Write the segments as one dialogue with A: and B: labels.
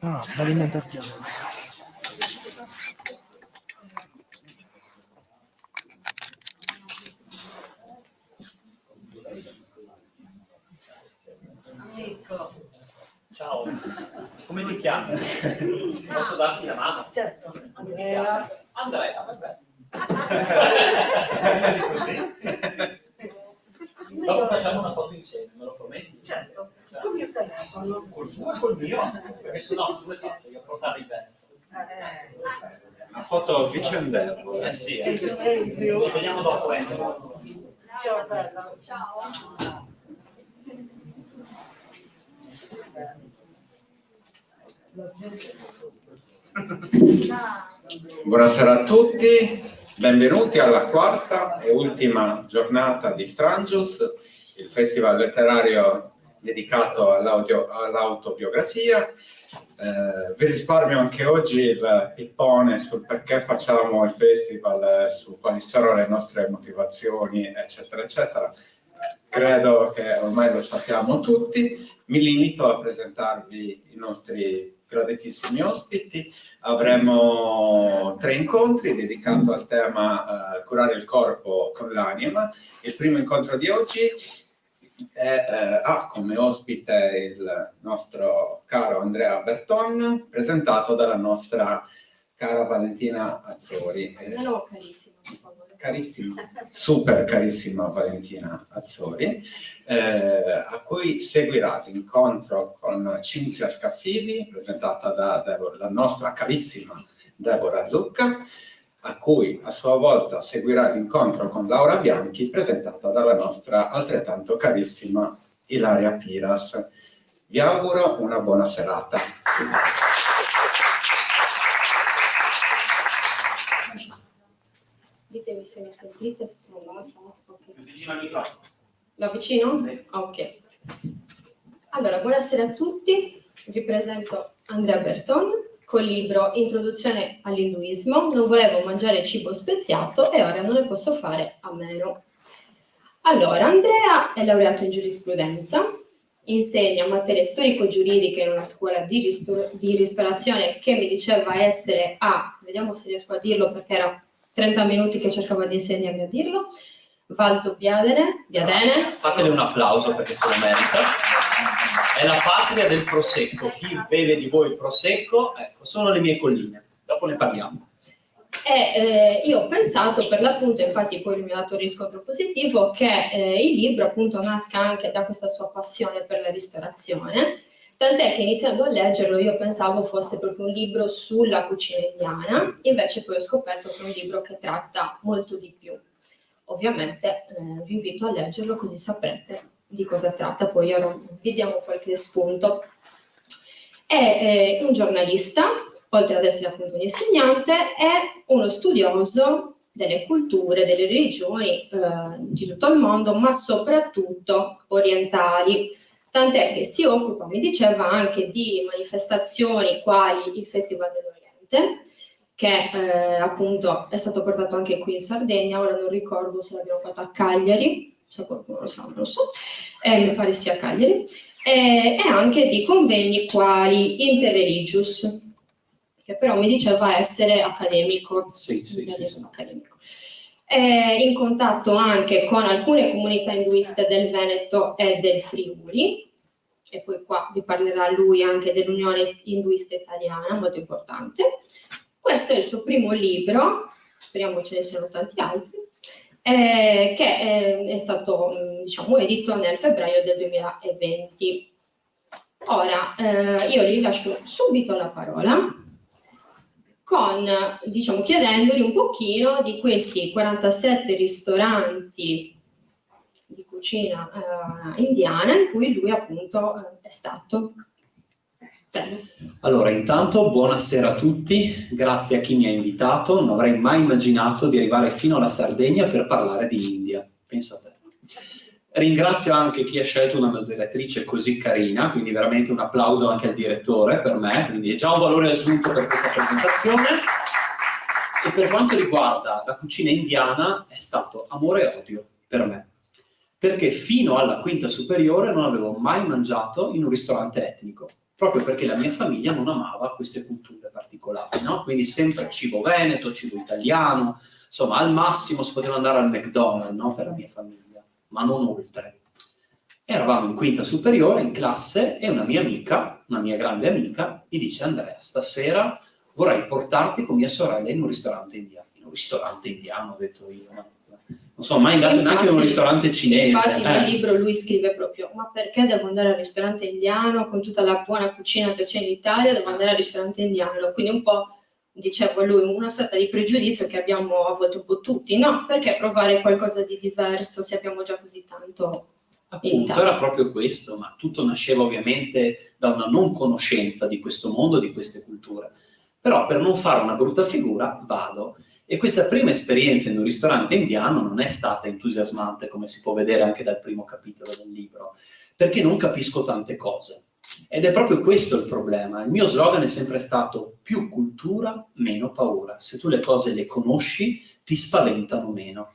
A: Ah, l'alimentazione.
B: Ciao, come ti chiami? Posso darti la mano?
C: Certo, Andrea.
B: Andrea, vabbè. Così. Dopo facciamo una foto insieme, me lo prometti?
C: Certo, col mio telefono.
B: Col tuo e col mio? Perché sennò come faccio io a portare il vento?
D: Una foto vicendevole.
B: Eh sì,
C: Più.
B: ci vediamo dopo,
C: Ciao bella. Ciao.
D: Buonasera a tutti, benvenuti alla quarta e ultima giornata di Strangius, il festival letterario dedicato all'autobiografia. Vi risparmio anche oggi il pippone sul perché facciamo il festival, su quali sono le nostre motivazioni, eccetera, eccetera. Credo che ormai lo sappiamo tutti. Mi limito a presentarvi i nostri graditissimi ospiti. Avremo 3 incontri dedicati al tema curare il corpo con l'anima. Il primo incontro di oggi ha come ospite il nostro caro Andrea Berton, presentato dalla nostra cara Valentina Azzori.
E: No, carissimo, per favore.
D: Carissima, super carissima Valentina Azzori, a cui seguirà l'incontro con Cinzia Scaffidi, presentata dalla nostra carissima Deborah Zucca, a cui a sua volta seguirà l'incontro con Laura Bianchi, presentata dalla nostra altrettanto carissima Ilaria Piras. Vi auguro una buona serata.
E: Ditemi se mi sentite, se sono bassa. Okay.
B: Vicino al microfono.
E: Lo avvicino? Ok. Allora, buonasera a tutti. Vi presento Andrea Berton col libro Introduzione all'Induismo. Non volevo mangiare cibo speziato e ora non ne posso fare a meno. Allora, Andrea è laureato in giurisprudenza, insegna materie storico-giuridiche in una scuola di ristorazione che mi diceva essere vediamo se riesco a dirlo perché era 30 minuti che cercavo di insegnarmi a dirlo, Valdobbiadene.
B: Fatele un applauso perché se lo merita. È la patria del prosecco. Chi beve di voi il prosecco, ecco, sono le mie colline. Dopo ne parliamo.
E: Io ho pensato per l'appunto, infatti poi lui mi ha dato il riscontro positivo, che il libro appunto nasca anche da questa sua passione per la ristorazione, tant'è che iniziando a leggerlo io pensavo fosse proprio un libro sulla cucina indiana, invece poi ho scoperto che è un libro che tratta molto di più. Ovviamente vi invito a leggerlo così saprete di cosa tratta, poi ora vi diamo qualche spunto. È un giornalista, oltre ad essere appunto un insegnante, è uno studioso delle culture, delle religioni di tutto il mondo, ma soprattutto orientali. Tant'è che si occupa, mi diceva, anche di manifestazioni quali il Festival dell'Oriente, che appunto è stato portato anche qui in Sardegna, ora non ricordo se l'abbiamo fatto a Cagliari, se qualcuno lo sa, non lo so, mi pare sia a Cagliari, e anche di convegni quali Interreligious, che però mi diceva essere accademico.
B: Sì.
E: Accademico. È in contatto anche con alcune comunità induiste del Veneto e del Friuli, e poi qua vi parlerà lui anche dell'Unione Induista Italiana, molto importante. Questo è il suo primo libro, speriamo ce ne siano tanti altri, che è stato diciamo edito nel febbraio del 2020. Ora io gli lascio subito la parola diciamo, chiedendogli un pochino di questi 47 ristoranti di cucina indiana in cui lui appunto è stato. Prego.
B: Allora, intanto buonasera a tutti, grazie a chi mi ha invitato, non avrei mai immaginato di arrivare fino alla Sardegna per parlare di India, pensa a te. Ringrazio anche chi ha scelto una moderatrice così carina, quindi veramente un applauso anche al direttore per me, quindi è già un valore aggiunto per questa presentazione. E per quanto riguarda la cucina indiana è stato amore e odio per me, perché fino alla quinta superiore non avevo mai mangiato in un ristorante etnico. proprio perché la mia famiglia non amava queste culture particolari, no? Quindi sempre cibo veneto, cibo italiano, insomma al massimo si poteva andare al McDonald's, no? Per la mia famiglia, ma non oltre. Eravamo in quinta superiore, in classe, e una mia amica, una mia grande amica, mi dice: Andrea, stasera vorrei portarti con mia sorella in un ristorante indiano. In un ristorante indiano, ho detto io, no? Non sono mai andato neanche in un ristorante cinese.
E: Infatti nel libro lui scrive proprio: ma perché devo andare al ristorante indiano con tutta la buona cucina che c'è in Italia, devo andare al ristorante indiano? Quindi un po', diceva lui, una sorta di pregiudizio che abbiamo a volte un po' tutti. No, perché provare qualcosa di diverso se abbiamo già così tanto in
B: Appunto,
E: Italia?
B: era proprio questo, ma tutto nasceva ovviamente da una non conoscenza di questo mondo, di queste culture. Però per non fare una brutta figura vado. E questa prima esperienza in un ristorante indiano non è stata entusiasmante, come si può vedere anche dal primo capitolo del libro, perché non capisco tante cose. Ed è proprio questo il problema. Il mio slogan è sempre stato: più cultura, meno paura. Se tu le cose le conosci, ti spaventano meno.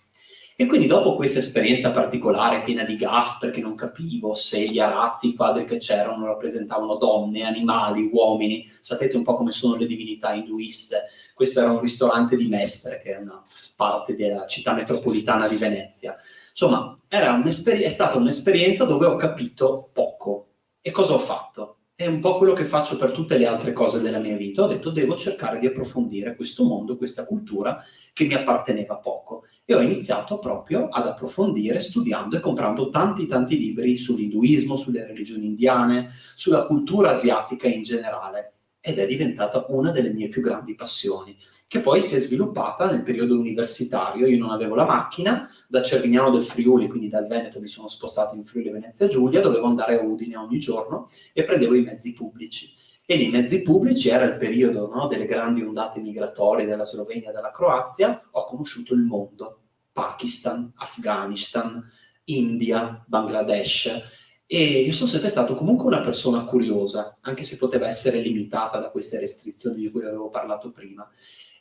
B: E quindi dopo questa esperienza particolare, piena di gaffe, perché non capivo se gli arazzi, i quadri che c'erano rappresentavano donne, animali, uomini, sapete un po' come sono le divinità induiste. Questo era un ristorante di Mestre, che è una parte della città metropolitana di Venezia. Insomma, è stata un'esperienza dove ho capito poco. E cosa ho fatto? È un po' quello che faccio per tutte le altre cose della mia vita. Ho detto: devo cercare di approfondire questo mondo, questa cultura che mi apparteneva poco. E ho iniziato proprio ad approfondire studiando e comprando tanti libri sull'induismo, sulle religioni indiane, sulla cultura asiatica in generale. Ed è diventata una delle mie più grandi passioni, che poi si è sviluppata nel periodo universitario. Io non avevo la macchina, da Cervignano del Friuli, quindi dal Veneto mi sono spostato in Friuli Venezia Giulia, dovevo andare a Udine ogni giorno e prendevo i mezzi pubblici. E nei mezzi pubblici era il periodo, no, delle grandi ondate migratorie della Slovenia e della Croazia. Ho conosciuto il mondo: Pakistan, Afghanistan, India, Bangladesh. E io sono sempre stato comunque una persona curiosa, anche se poteva essere limitata da queste restrizioni di cui avevo parlato prima.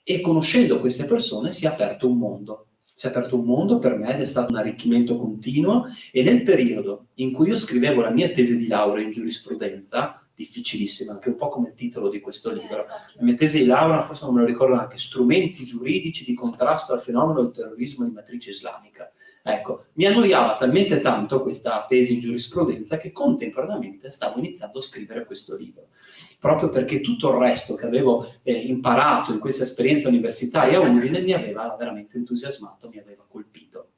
B: E conoscendo queste persone si è aperto un mondo. Si è aperto un mondo per me ed è stato un arricchimento continuo. E nel periodo in cui io scrivevo la mia tesi di laurea in giurisprudenza, difficilissima, anche un po' come il titolo di questo libro, la mia tesi di laurea, forse non me lo ricordo neanche, strumenti giuridici di contrasto al fenomeno del terrorismo di matrice islamica. Ecco, mi annoiava talmente tanto questa tesi in giurisprudenza che contemporaneamente stavo iniziando a scrivere questo libro, proprio perché tutto il resto che avevo imparato in questa esperienza universitaria a Udine mi aveva veramente entusiasmato, mi aveva colpito.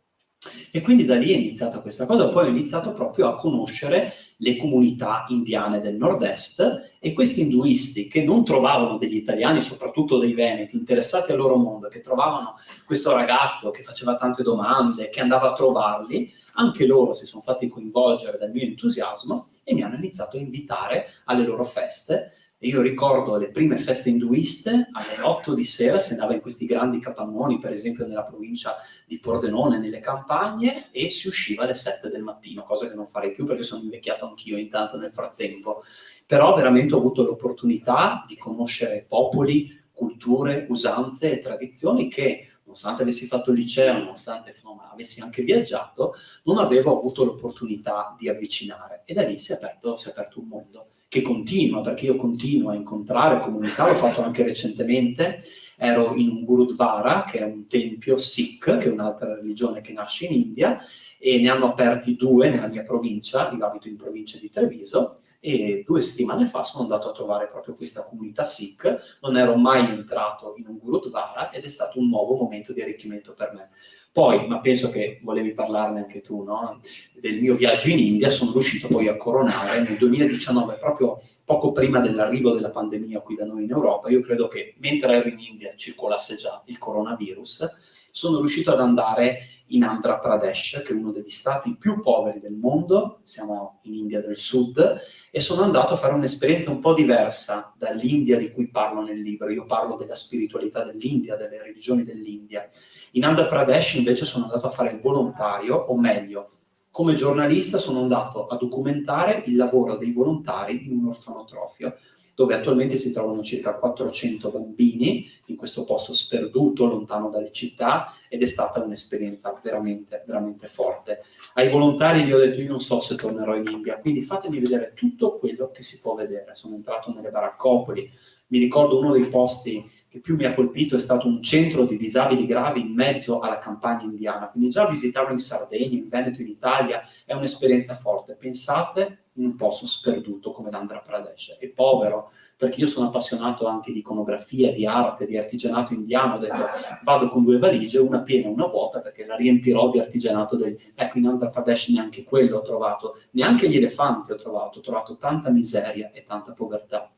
B: E quindi da lì è iniziata questa cosa. Poi ho iniziato proprio a conoscere le comunità indiane del nord-est, e questi induisti che non trovavano degli italiani, soprattutto dei veneti, interessati al loro mondo, che trovavano questo ragazzo che faceva tante domande, che andava a trovarli, anche loro si sono fatti coinvolgere dal mio entusiasmo e mi hanno iniziato a invitare alle loro feste. E io ricordo le prime feste induiste, alle 8 di sera si andava in questi grandi capannoni, per esempio nella provincia di Pordenone, nelle campagne, e si usciva alle 7 del mattino, cosa che non farei più perché sono invecchiato anch'io intanto nel frattempo. Però veramente ho avuto l'opportunità di conoscere popoli, culture, usanze e tradizioni che, nonostante avessi fatto il liceo, nonostante avessi anche viaggiato, non avevo avuto l'opportunità di avvicinare. E da lì si è aperto un mondo che continua, perché io continuo a incontrare comunità. L'ho fatto anche recentemente, ero in un Gurudvara, che è un tempio Sikh, che è un'altra religione che nasce in India, e ne hanno aperti 2 nella mia provincia. Io abito in provincia di Treviso, e 2 settimane fa sono andato a trovare proprio questa comunità Sikh. Non ero mai entrato in un Gurudvara ed è stato un nuovo momento di arricchimento per me. Poi, ma penso che volevi parlarne anche tu, no? Del mio viaggio in India. Sono riuscito poi a coronare nel 2019, proprio poco prima dell'arrivo della pandemia qui da noi in Europa. Io credo che mentre ero in India circolasse già il coronavirus. Sono riuscito ad andare in Andhra Pradesh, che è uno degli stati più poveri del mondo, siamo in India del Sud, e sono andato a fare un'esperienza un po' diversa dall'India di cui parlo nel libro. Io parlo della spiritualità dell'India, delle religioni dell'India. In Andhra Pradesh invece sono andato a fare il volontario, o meglio, come giornalista sono andato a documentare il lavoro dei volontari in un orfanotrofio. dove attualmente si trovano circa 400 bambini in questo posto sperduto, lontano dalle città, ed è stata un'esperienza veramente, veramente forte. Ai volontari gli ho detto: io non so se tornerò in India, quindi fatemi vedere tutto quello che si può vedere. Sono entrato nelle baraccopoli, mi ricordo uno dei posti che più mi ha colpito è stato un centro di disabili gravi in mezzo alla campagna indiana, quindi già visitarlo in Sardegna, in Veneto, in Italia è un'esperienza forte. Pensate in un posto sperduto come l'Andhra Pradesh, è povero, perché io sono appassionato anche di iconografia, di arte, di artigianato indiano. Ho detto: vado con 2 valigie, una piena e una vuota, perché la riempirò di artigianato ecco, in Andhra Pradesh neanche quello ho trovato, neanche gli elefanti ho trovato tanta miseria e tanta povertà.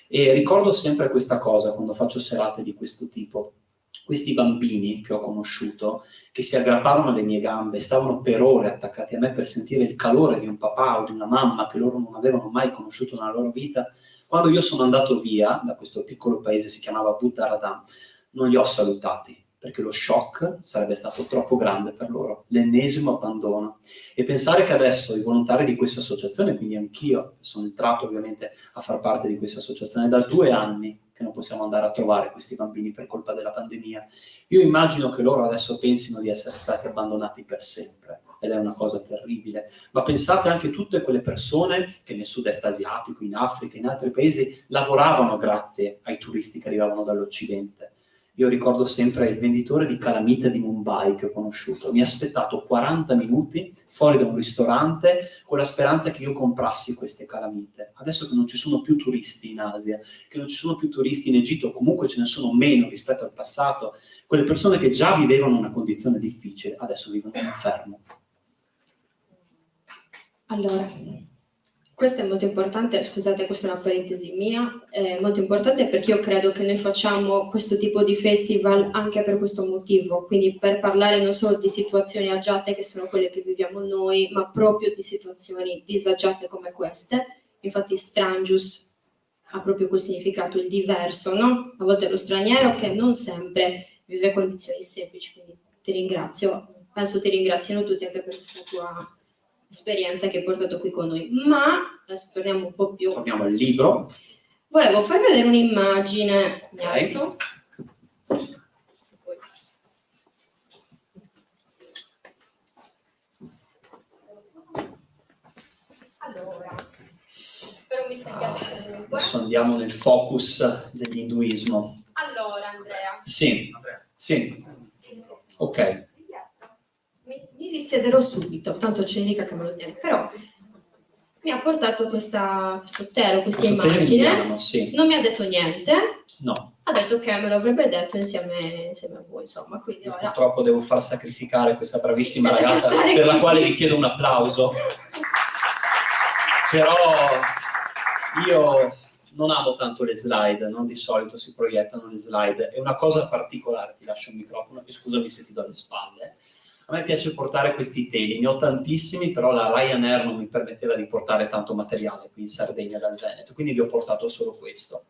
B: E ricordo sempre questa cosa quando faccio serate di questo tipo: questi bambini che ho conosciuto, che si aggrappavano alle mie gambe, stavano per ore attaccati a me per sentire il calore di un papà o di una mamma che loro non avevano mai conosciuto nella loro vita. Quando io sono andato via da questo piccolo paese, si chiamava Buddha-Radam, non li ho salutati, perché lo shock sarebbe stato troppo grande per loro, l'ennesimo abbandono. E pensare che adesso i volontari di questa associazione, quindi anch'io sono entrato ovviamente a far parte di questa associazione, da 2 anni che non possiamo andare a trovare questi bambini per colpa della pandemia. Io immagino che loro adesso pensino di essere stati abbandonati per sempre, ed è una cosa terribile. Ma pensate anche a tutte quelle persone che nel sud-est asiatico, in Africa, in altri paesi, lavoravano grazie ai turisti che arrivavano dall'Occidente. Io ricordo sempre il venditore di calamite di Mumbai che ho conosciuto. Mi ha aspettato 40 minuti fuori da un ristorante con la speranza che io comprassi queste calamite. Adesso che non ci sono più turisti in Asia, che non ci sono più turisti in Egitto, comunque ce ne sono meno rispetto al passato, quelle persone che già vivevano una condizione difficile, adesso vivono un inferno.
E: Allora, questo è molto importante, scusate, questa è una parentesi mia, è molto importante perché io credo che noi facciamo questo tipo di festival anche per questo motivo, quindi per parlare non solo di situazioni agiate che sono quelle che viviamo noi, ma proprio di situazioni disagiate come queste. Infatti Strangius ha proprio quel significato, il diverso, no? A volte è lo straniero che non sempre vive condizioni semplici, quindi ti ringrazio, penso ti ringrazino tutti anche per questa tua esperienza che hai portato qui con noi. Ma adesso torniamo un po' più.
B: Torniamo al libro.
E: Volevo far vedere un'immagine.
B: Okay.
E: Allora, spero mi sentiate comunque.
B: Adesso andiamo nel focus dell'induismo.
E: Allora, Andrea.
B: Sì. Ok.
E: Mi risiederò subito, tanto c'è Enrica che me lo tiene, però mi ha portato questo telo, questa immagine,
B: indiano, sì.
E: Non mi ha detto niente,
B: No.
E: ha detto che me lo avrebbe detto insieme a voi, insomma, quindi ora...
B: Purtroppo devo far sacrificare questa bravissima
E: Sì,
B: ragazza,
E: stare
B: per la
E: così.
B: quale vi chiedo un applauso. Però io non amo tanto le slide, non di solito si proiettano le slide, è una cosa particolare, ti lascio il microfono e scusami se ti do le spalle. A me piace portare questi teli, ne ho tantissimi, però la Ryanair non mi permetteva di portare tanto materiale qui in Sardegna dal Veneto, quindi vi ho portato solo questo.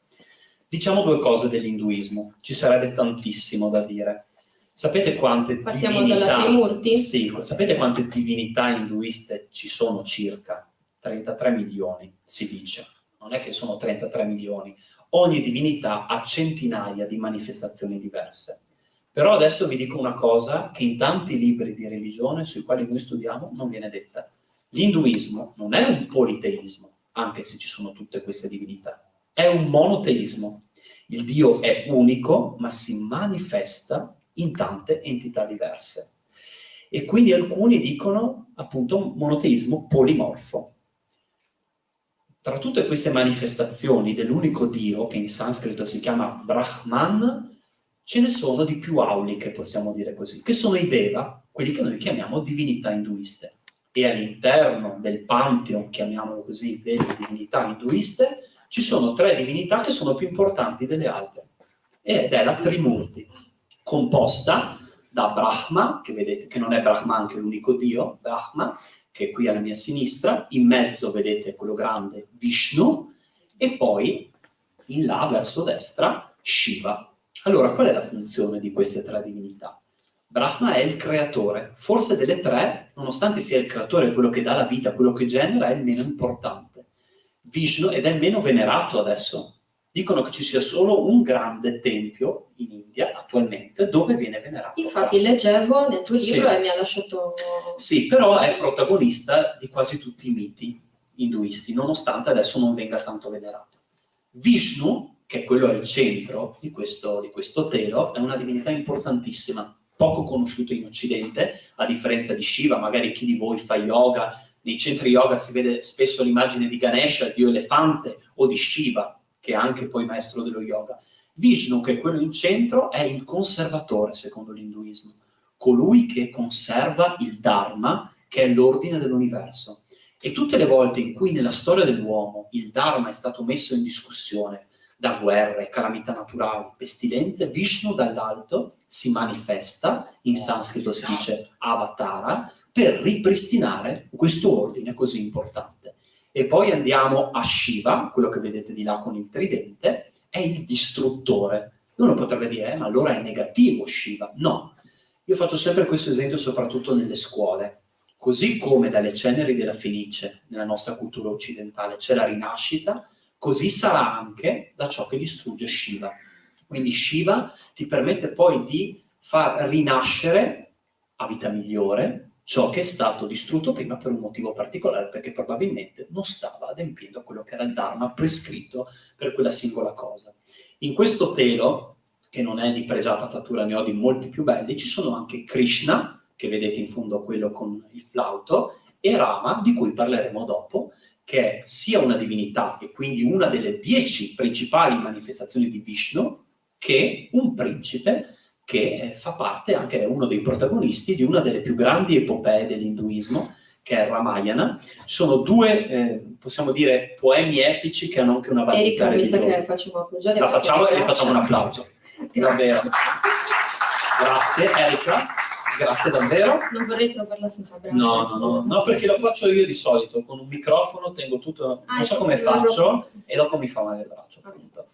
B: Diciamo 2 cose dell'induismo, ci sarebbe tantissimo da dire. Sapete quante
E: Partiamo dalla Trimurti?
B: Sì, sapete quante divinità induiste ci sono circa? 33 milioni, si dice. Non è che sono 33 milioni. Ogni divinità ha centinaia di manifestazioni diverse. Però adesso vi dico una cosa che in tanti libri di religione sui quali noi studiamo non viene detta. L'induismo non è un politeismo, anche se ci sono tutte queste divinità. È un monoteismo. Il Dio è unico, ma si manifesta in tante entità diverse. E quindi alcuni dicono, appunto, monoteismo polimorfo. Tra tutte queste manifestazioni dell'unico Dio, che in sanscrito si chiama Brahman, ce ne sono di più auliche, possiamo dire così, che sono i Deva, quelli che noi chiamiamo divinità induiste. E all'interno del pantheon, chiamiamolo così, delle divinità induiste, ci sono 3 divinità che sono più importanti delle altre. Ed è la Trimurti, composta da Brahma, che vedete che non è Brahman, che è l'unico Dio, Brahma, che è qui alla mia sinistra, in mezzo vedete quello grande Vishnu, e poi in là, verso destra, Shiva. Allora, qual è la funzione di queste 3 divinità? Brahma è il creatore, forse delle 3, nonostante sia il creatore, quello che dà la vita, quello che genera, è il meno importante. Vishnu, ed è il meno venerato adesso, dicono che ci sia solo un grande tempio in India attualmente dove viene venerato
E: Infatti
B: Brahma.
E: leggevo nel tuo libro
B: Sì.
E: e mi ha lasciato...
B: Sì, però è protagonista di quasi tutti i miti induisti, nonostante adesso non venga tanto venerato. Vishnu, che è quello al centro di questo telo, è una divinità importantissima, poco conosciuta in Occidente, a differenza di Shiva. Magari chi di voi fa yoga, nei centri yoga si vede spesso l'immagine di Ganesha, il dio elefante, o di Shiva, che è anche poi maestro dello yoga. Vishnu, che è quello in centro, è il conservatore, secondo l'induismo, colui che conserva il Dharma, che è l'ordine dell'universo. E tutte le volte in cui nella storia dell'uomo il Dharma è stato messo in discussione da guerre, calamità naturali, pestilenze, Vishnu dall'alto si manifesta, in sanscrito si dice avatara, per ripristinare questo ordine così importante. E poi andiamo a Shiva, quello che vedete di là con il tridente, è il distruttore. Uno potrebbe dire, ma allora è negativo Shiva. No, io faccio sempre questo esempio soprattutto nelle scuole. Così come dalle ceneri della Fenice, nella nostra cultura occidentale, c'è la rinascita, così sarà anche da ciò che distrugge Shiva. Quindi Shiva ti permette poi di far rinascere a vita migliore ciò che è stato distrutto prima per un motivo particolare, perché probabilmente non stava adempiendo a quello che era il Dharma prescritto per quella singola cosa. In questo telo, che non è di pregiata fattura, ne ho di molti più belli, ci sono anche Krishna, che vedete in fondo a quello con il flauto, e Rama, di cui parleremo dopo, che è sia una divinità e quindi una delle 10 principali manifestazioni di Vishnu, che un principe che fa parte, anche è uno dei protagonisti di una delle più grandi epopee dell'induismo, che è Ramayana. Sono due, possiamo dire, poemi epici che hanno anche una valenza
E: Erika, mi sa
B: religiosa.
E: che facciamo appoggiare.
B: La facciamo e le facciamo un
E: braccia.
B: applauso. Davvero. Grazie Erika, grazie davvero.
E: Non vorrei trovarla senza braccia.
B: No, perché lo faccio io di solito, con un microfono tengo tutto, non so come faccio, e dopo mi fa male il braccio, appunto.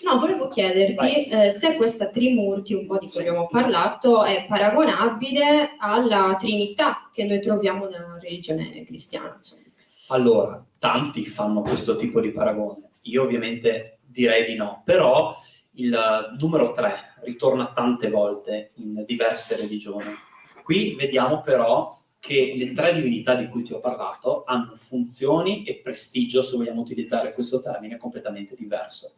E: No, volevo chiederti se questa Trimurti, un po' di cui abbiamo parlato, è paragonabile alla Trinità che noi troviamo nella religione cristiana. Insomma.
B: Allora, tanti fanno questo tipo di paragone, io ovviamente direi di no, però il numero 3 ritorna tante volte in diverse religioni. Qui vediamo però che le 3 divinità di cui ti ho parlato hanno funzioni e prestigio, se vogliamo utilizzare questo termine, completamente diverso.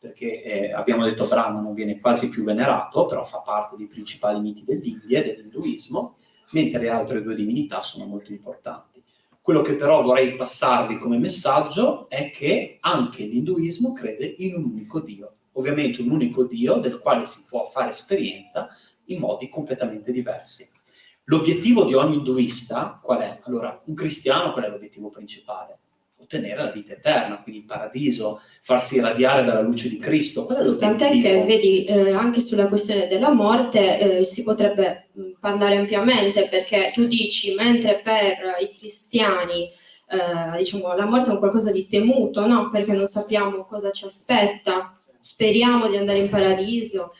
B: Perché abbiamo detto Brahma non viene quasi più venerato, però fa parte dei principali miti dell'India e dell'induismo, mentre le altre 2 divinità sono molto importanti. Quello che però vorrei passarvi come messaggio è che anche l'induismo crede in un unico Dio. Ovviamente un unico Dio del quale si può fare esperienza in modi completamente diversi. L'obiettivo di ogni induista qual è? Allora, un cristiano qual è l'obiettivo principale? Ottenere la vita eterna, quindi il paradiso, farsi irradiare dalla luce di Cristo.
E: Sì, tant'è che vedi, anche sulla questione della morte si potrebbe parlare ampiamente, perché tu dici, mentre per i cristiani diciamo, la morte è un qualcosa di temuto, no? Perché non sappiamo cosa ci aspetta, speriamo di andare in paradiso,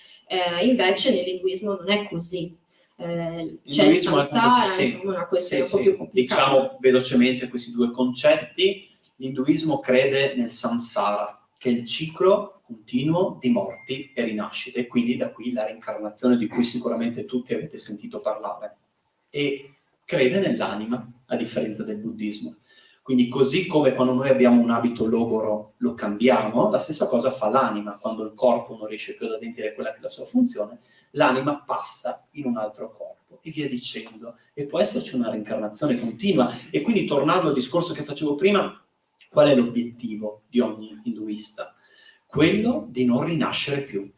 E: invece nell'induismo non è così. C'è il samsara, insomma una questione un po' più complicata.
B: Diciamo velocemente questi 2 concetti. L'induismo crede nel samsara, che è il ciclo continuo di morti e rinascite, quindi da qui la reincarnazione di cui sicuramente tutti avete sentito parlare, e crede nell'anima, a differenza del buddismo. Quindi così come quando noi abbiamo un abito logoro lo cambiamo, la stessa cosa fa l'anima. Quando il corpo non riesce più ad adempiere quella che è la sua funzione, l'anima passa in un altro corpo e via dicendo. E può esserci una reincarnazione continua. E quindi tornando al discorso che facevo prima, qual è l'obiettivo di ogni induista? Quello di non rinascere più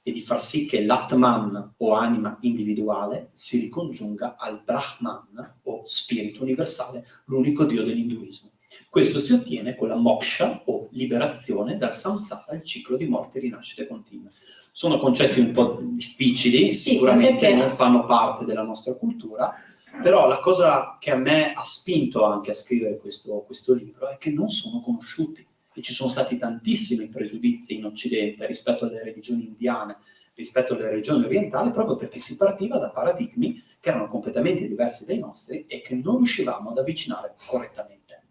B: e di far sì che l'Atman o anima individuale si ricongiunga al Brahman o spirito universale, l'unico dio dell'induismo. Questo si ottiene con la moksha o liberazione dal samsara, il ciclo di morte e rinascite continue. Sono concetti un po' difficili,
E: sì,
B: sicuramente
E: perché
B: non fanno parte della nostra cultura, però la cosa che a me ha spinto anche a scrivere questo libro è che non sono conosciuti. E ci sono stati tantissimi pregiudizi in Occidente rispetto alle religioni indiane, rispetto alle religioni orientali, proprio perché si partiva da paradigmi che erano completamente diversi dai nostri e che non riuscivamo ad avvicinare correttamente.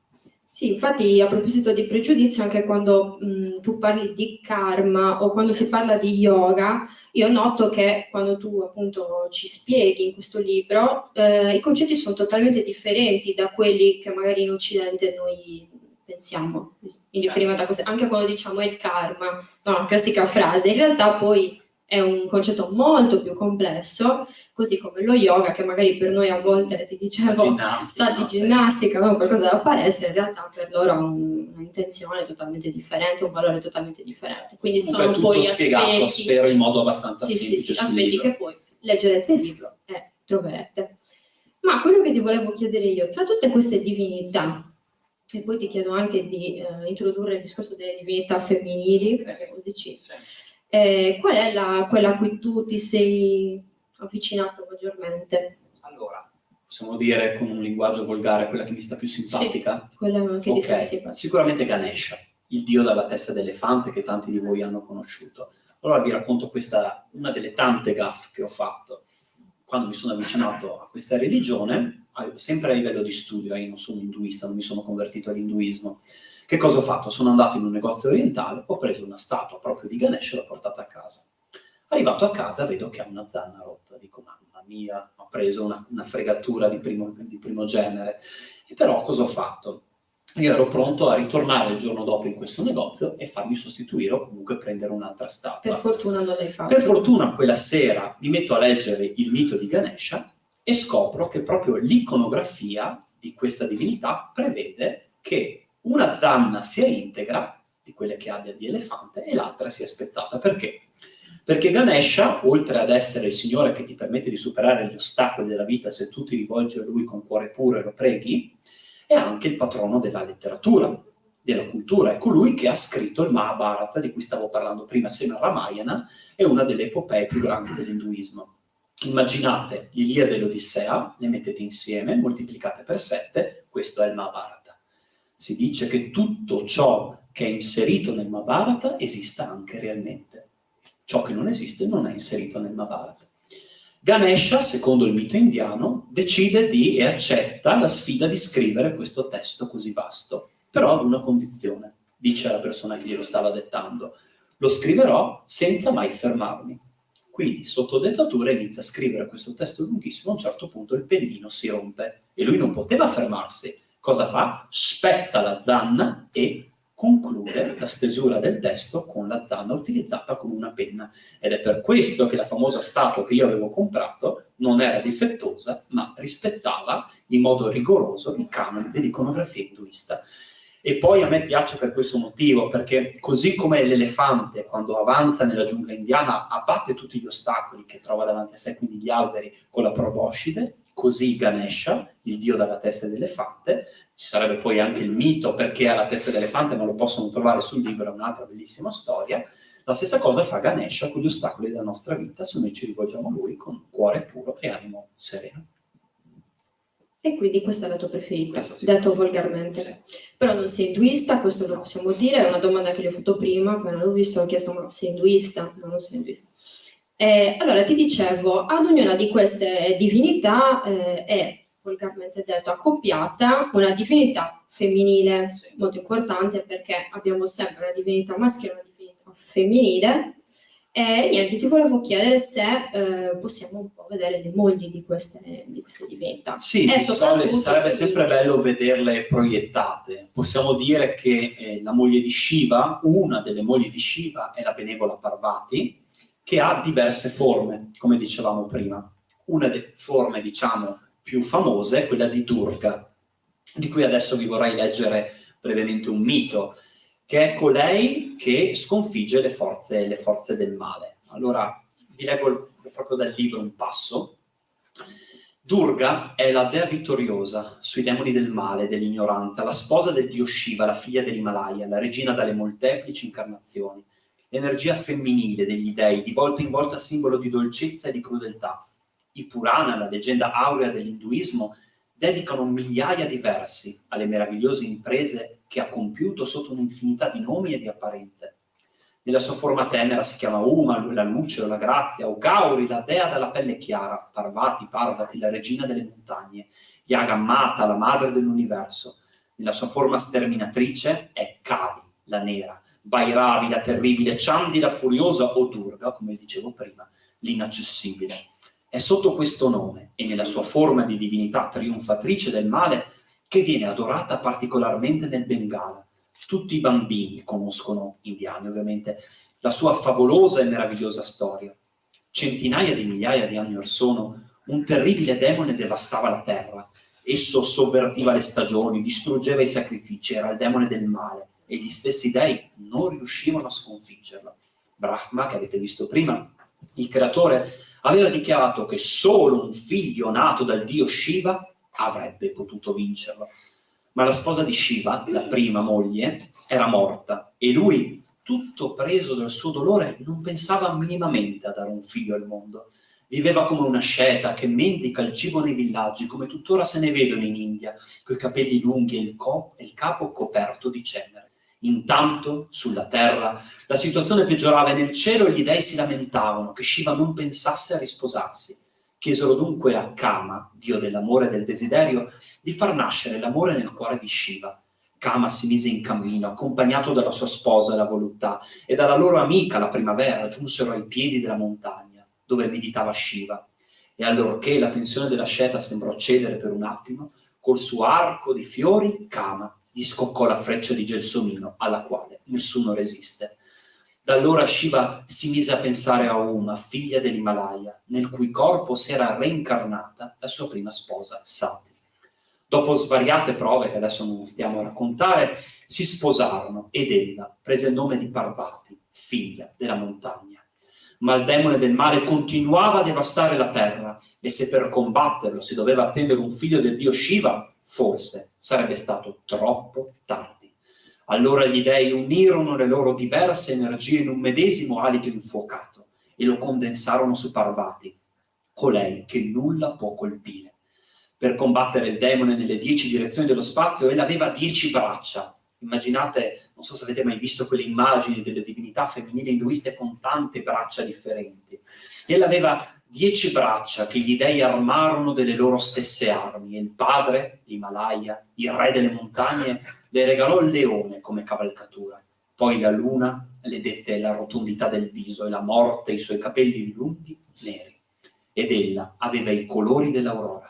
E: Sì, infatti a proposito di pregiudizio, anche quando tu parli di karma o quando si parla di yoga, io noto che quando tu appunto ci spieghi in questo libro, i concetti sono totalmente differenti da quelli che magari in Occidente noi pensiamo, in riferimento a cose, anche quando diciamo il karma, no, la classica frase, in realtà poi è un concetto molto più complesso, così come lo yoga, che magari per noi a volte, ti dicevo, sa di ginnastica, no? Qualcosa da palestra, in realtà per loro ha un'intenzione totalmente differente, un valore totalmente differente. Quindi sono poi
B: spiegato,
E: aspetti,
B: spero, in modo abbastanza
E: sì,
B: semplice.
E: sì, aspetti che poi leggerete il libro e troverete. Ma quello che ti volevo chiedere io, tra tutte queste divinità, e poi ti chiedo anche di introdurre il discorso delle divinità femminili, perché così qual è quella a cui tu ti sei avvicinato maggiormente?
B: Allora, possiamo dire con un linguaggio volgare quella che mi sta più simpatica?
E: Sì, quella che ti sta simpatica.
B: Sicuramente Ganesha, il dio dalla testa d'elefante che tanti di voi hanno conosciuto. Allora vi racconto una delle tante gaffe che ho fatto quando mi sono avvicinato a questa religione, sempre a livello di studio, io non sono induista, non mi sono convertito all'induismo. Che cosa ho fatto? Sono andato in un negozio orientale, ho preso una statua proprio di Ganesha e l'ho portata a casa. Arrivato a casa vedo che ha una zanna rotta, dico mamma mia, ho preso una fregatura di primo genere. E però cosa ho fatto? Io ero pronto a ritornare il giorno dopo in questo negozio e farmi sostituire o comunque prendere un'altra statua.
E: Per fortuna non l'hai fatto.
B: Per fortuna quella sera mi metto a leggere il mito di Ganesha e scopro che proprio l'iconografia di questa divinità prevede che una zanna sia integra, di quelle che abbia di elefante, e l'altra sia spezzata. Perché? Perché Ganesha, oltre ad essere il Signore che ti permette di superare gli ostacoli della vita se tu ti rivolgi a Lui con cuore puro e lo preghi, è anche il patrono della letteratura, della cultura. È colui che ha scritto il Mahabharata, di cui stavo parlando prima, assieme a Ramayana, è una delle epopee più grandi dell'induismo. Immaginate l'Iliade e l'Odissea, le mettete insieme, moltiplicate per 7, questo è il Mahabharata. Si dice che tutto ciò che è inserito nel Mahabharata esista anche realmente. Ciò che non esiste non è inserito nel Mahabharata. Ganesha, secondo il mito indiano, decide e accetta la sfida di scrivere questo testo così vasto, però ad una condizione, dice la persona che glielo stava dettando: lo scriverò senza mai fermarmi. Quindi, sotto dettatura, inizia a scrivere questo testo lunghissimo. A un certo punto il pennino si rompe e lui non poteva fermarsi. Cosa fa? Spezza la zanna e conclude la stesura del testo con la zanna utilizzata come una penna. Ed è per questo che la famosa statua che io avevo comprato non era difettosa, ma rispettava in modo rigoroso i canoni dell'iconografia induista. E poi a me piace per questo motivo, perché così come l'elefante, quando avanza nella giungla indiana, abbatte tutti gli ostacoli che trova davanti a sé, quindi gli alberi, con la proboscide, così Ganesha, il dio dalla testa d'elefante, ci sarebbe poi anche il mito perché ha la testa d'elefante, ma lo possono trovare sul libro, è un'altra bellissima storia. La stessa cosa fa Ganesha con gli ostacoli della nostra vita, se noi ci rivolgiamo a lui con cuore puro e animo sereno.
E: E quindi questa è la tua preferita,
B: Sì.
E: detto volgarmente. Sì. Però non sei induista, questo lo possiamo dire, è una domanda che gli ho fatto prima, appena l'ho visto, ho chiesto: ma sei induista? No, non sei induista. Allora, ti dicevo, ad ognuna di queste divinità è, volgarmente detto, accoppiata una divinità femminile, sì, molto importante, perché abbiamo sempre una divinità maschile e una divinità femminile. E niente, ti volevo chiedere se possiamo un po' vedere le mogli di queste divinità.
B: Sì, di solito sarebbe sempre bello vederle proiettate. Possiamo dire che la moglie di Shiva, una delle mogli di Shiva, è la benevola Parvati, che ha diverse forme, come dicevamo prima. Una delle forme, diciamo, più famose è quella di Durga, di cui adesso vi vorrei leggere brevemente un mito, che è colei che sconfigge le forze del male. Allora, vi leggo proprio dal libro un passo. Durga è la dea vittoriosa sui demoni del male, dell'ignoranza, la sposa del dio Shiva, la figlia dell'Himalaya, la regina dalle molteplici incarnazioni, l'energia femminile degli dei, di volta in volta simbolo di dolcezza e di crudeltà. I Purana, la leggenda aurea dell'induismo, dedicano migliaia di versi alle meravigliose imprese che ha compiuto sotto un'infinità di nomi e di apparenze. Nella sua forma tenera si chiama Uma, la luce o la grazia, o Gauri, la dea dalla pelle chiara, Parvati, la regina delle montagne, Yagamata, la madre dell'universo. nella sua forma sterminatrice, è Kali, la nera, Bhairavi, la terribile, Chandi, la furiosa, o Durga, come dicevo prima, l'inaccessibile. È sotto questo nome e nella sua forma di divinità trionfatrice del male che viene adorata particolarmente nel Bengala. Tutti i bambini conoscono, indiani ovviamente, la sua favolosa e meravigliosa storia. Centinaia di migliaia di anni or sono, un terribile demone devastava la terra. Esso sovvertiva le stagioni, distruggeva i sacrifici, era il demone del male e gli stessi dei non riuscivano a sconfiggerlo. Brahma, che avete visto prima, il creatore, aveva dichiarato che solo un figlio nato dal dio Shiva avrebbe potuto vincerlo. Ma la sposa di Shiva, la prima moglie, era morta e lui, tutto preso dal suo dolore, non pensava minimamente a dare un figlio al mondo. Viveva come una sceta che mendica il cibo nei villaggi, come tuttora se ne vedono in India, coi capelli lunghi e il capo coperto di cenere. Intanto, sulla terra, la situazione peggiorava e nel cielo gli dei si lamentavano che Shiva non pensasse a risposarsi. Chiesero dunque a Kama, dio dell'amore e del desiderio, di far nascere l'amore nel cuore di Shiva. Kama si mise in cammino, accompagnato dalla sua sposa, la voluttà, e dalla loro amica, la primavera, giunsero ai piedi della montagna, dove meditava Shiva. E allorché la tensione della sceta sembrò cedere per un attimo, col suo arco di fiori, Kama gli scoccò la freccia di gelsomino, alla quale nessuno resiste. Da allora Shiva si mise a pensare a Uma, figlia dell'Himalaya, nel cui corpo si era reincarnata la sua prima sposa, Sati. Dopo svariate prove che adesso non stiamo a raccontare, si sposarono ed ella prese il nome di Parvati, figlia della montagna. Ma il demone del male continuava a devastare la terra e se per combatterlo si doveva attendere un figlio del dio Shiva, forse sarebbe stato troppo tardi. Allora gli dei unirono le loro diverse energie in un medesimo alito infuocato e lo condensarono su Parvati, colei che nulla può colpire. Per combattere il demone nelle 10 direzioni dello spazio, ella aveva 10 braccia. Immaginate, non so se avete mai visto quelle immagini delle divinità femminili induiste con tante braccia differenti. Ella aveva 10 braccia che gli dei armarono delle loro stesse armi e il padre, l'Himalaya, il re delle montagne, le regalò il leone come cavalcatura. Poi la luna le dette la rotondità del viso e la morte i suoi capelli lunghi neri. Ed ella aveva i colori dell'aurora.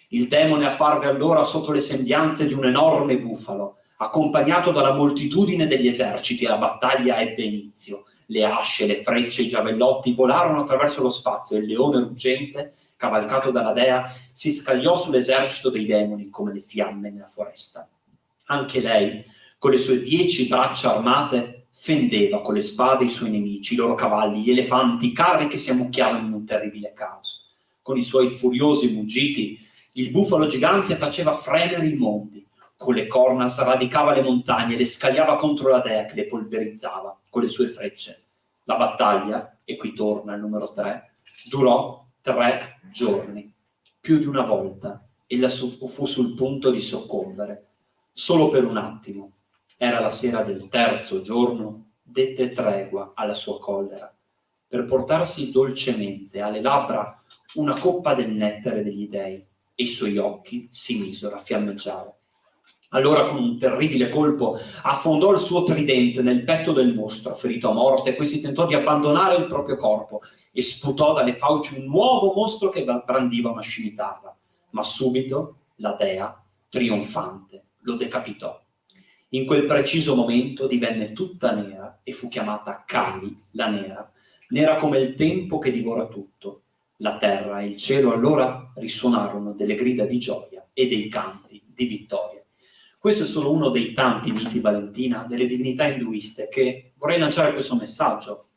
B: Il demone apparve allora sotto le sembianze di un enorme bufalo, accompagnato dalla moltitudine degli eserciti e la battaglia ebbe inizio. Le asce, le frecce, i giavellotti volarono attraverso lo spazio e il leone ruggente, cavalcato dalla dea, si scagliò sull'esercito dei demoni come le fiamme nella foresta. Anche lei, con le sue 10 braccia armate, fendeva con le spade i suoi nemici, i loro cavalli, gli elefanti, i carri che si ammucchiavano in un terribile caos. Con i suoi furiosi muggiti, il bufalo gigante faceva fremere i mondi. Con le corna sradicava le montagne, le scagliava contro la dea che le polverizzava con le sue frecce. La battaglia, e qui torna il numero 3, durò 3 giorni. Più di una volta ella fu sul punto di soccombere. Solo per un attimo. Era la sera del 3° giorno, dette tregua alla sua collera, per portarsi dolcemente alle labbra una coppa del nettare degli dei, e i suoi occhi si misero a fiammeggiare. Allora con un terribile colpo affondò il suo tridente nel petto del mostro, ferito a morte, e questi tentò di abbandonare il proprio corpo e sputò dalle fauci un nuovo mostro che brandiva una scimitarra. Ma subito la dea, trionfante, lo decapitò. In quel preciso momento divenne tutta nera e fu chiamata Kali, la nera, nera come il tempo che divora tutto. La terra e il cielo allora risuonarono delle grida di gioia e dei canti di vittoria. Questo è solo uno dei tanti miti, Valentina, delle divinità induiste che, vorrei lanciare questo messaggio,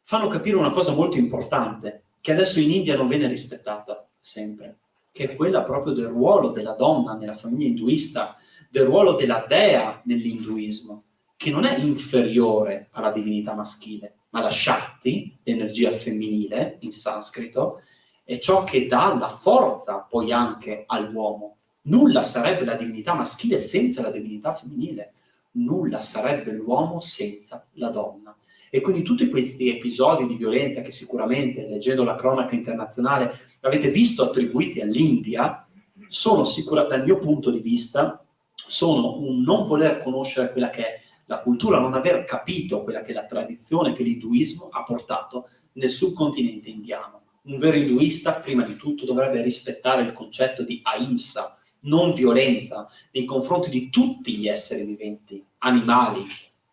B: fanno capire una cosa molto importante, che adesso in India non viene rispettata sempre, che è quella proprio del ruolo della donna nella famiglia induista, del ruolo della dea nell'induismo, che non è inferiore alla divinità maschile, ma la Shakti, l'energia femminile in sanscrito, è ciò che dà la forza poi anche all'uomo. Nulla sarebbe la divinità maschile senza la divinità femminile, nulla sarebbe l'uomo senza la donna. E quindi tutti questi episodi di violenza che sicuramente, leggendo la cronaca internazionale, avete visto attribuiti all'India, sono sicuramente, dal mio punto di vista, sono un non voler conoscere quella che è la cultura, non aver capito quella che è la tradizione che l'induismo ha portato nel subcontinente indiano. Un vero induista, prima di tutto, dovrebbe rispettare il concetto di ahimsa, non violenza, nei confronti di tutti gli esseri viventi, animali,